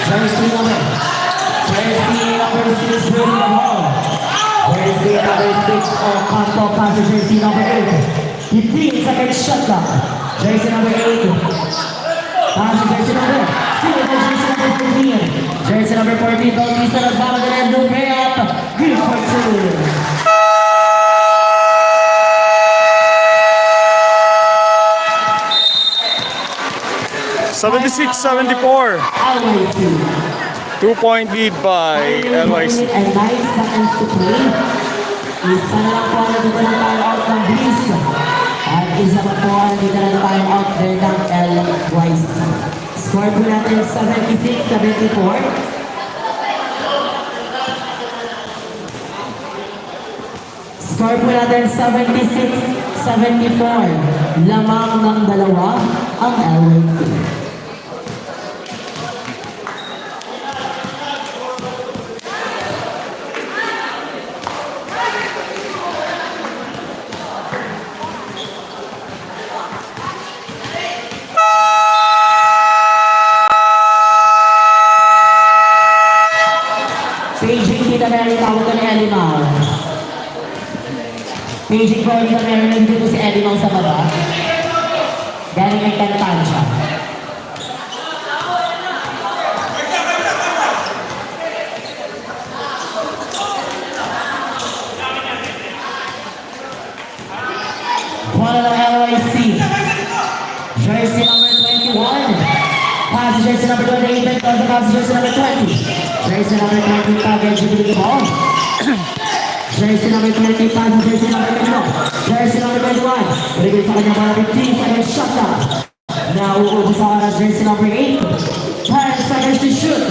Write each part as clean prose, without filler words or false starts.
Jersey number 6, Brady Hall. Jersey number 6, Ocampo passes jersey number 8. 15 seconds shot clock. Jersey number 8. Passes jersey number 14. Jersey number 14, Bautista nagbago na yung way up. Good for 2. 76-74. 2-point lead by LYC. And 9 seconds to play. Isa na lang po ang nagdito ng time-out ng Bliss. At isa pa po ang nagdito ng time-out there ng LYC. Score po natin 76-74. Score po natin 76-74. Lamang ng dalawa ang LYC. Paging Tita Mary, tawag ko ni Elimao. Paging ko Tita Mary, nandito si Elimao sa baba. Galing ay kantaan siya. Bola ng LYC. Jersey number 21. Pass jersey number 28, pass jersey number 20. Jersey number 20, target the ball. Jersey number 20, pass jersey number 21. Jersey number 21. Bigay sa kanya para 15 seconds shot clock. Nauubos sa oras jersey number 8. 10 seconds to shoot.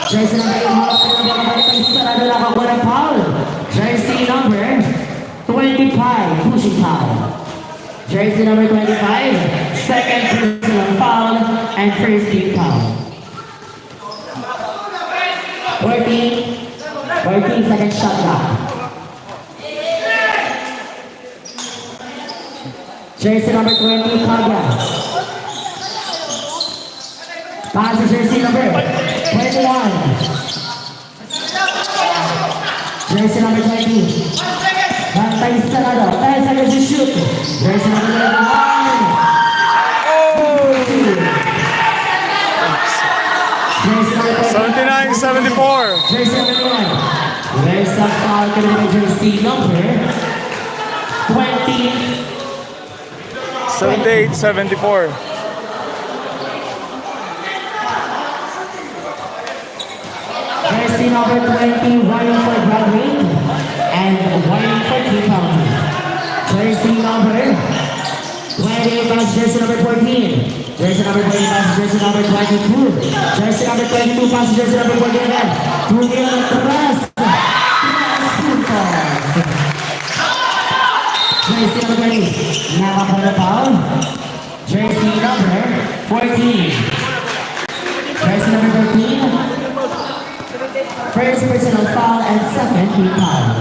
Jersey number 8, harap ko na baka balik sa sarado lang ako ng foul. Jersey number 25, pushing foul. Jersey number 25, second personal foul and first team foul. 14 second shot clock. Jersey number 20, Kaga. Pass to jersey number 21. Jersey number 20. Bantay sarado. 10 seconds to shoot. Jersey number 21. Jersey number 79-74. Jersey number 21. There's a foul coming to jersey number 20. 78-74. Jersey number 20 running for Broadway and running for team penalty. Jersey number 20 passes jersey number 14. Jersey number 20 passes jersey number 22. Jersey number 22 passes jersey number 14 again. 2 million Tres. Jersey number 20. Nakapon na foul. Jersey number 14. Jersey number 13. First personal foul and second team foul.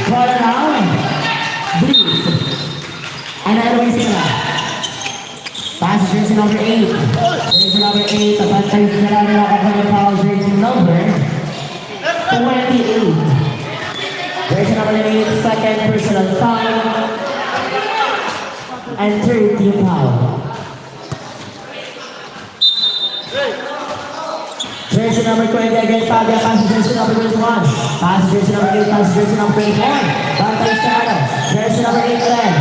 Ball around. Bliss. And LYC na. Pass jersey number 8. Jersey number 8. Bantay sa namin nakapon na foul. Jersey number 28. Jersey number 8, second personal foul and third team foul. Jersey number 20 again, Fabia, pass jersey number 21. Pass jersey number 8, pass jersey number 21. Bantay sa jersey number 8 again.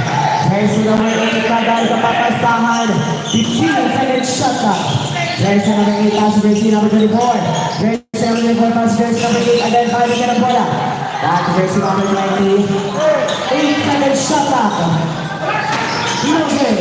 Jersey number 8, Kagal, kapapasahan. 15 seconds shot clock. Jersey number 8, pass jersey number 24. Jersey number 24, pass jersey number 8 again, Fabia, ka ng bola. Back to jersey number 20. 8 seconds shot clock. No good.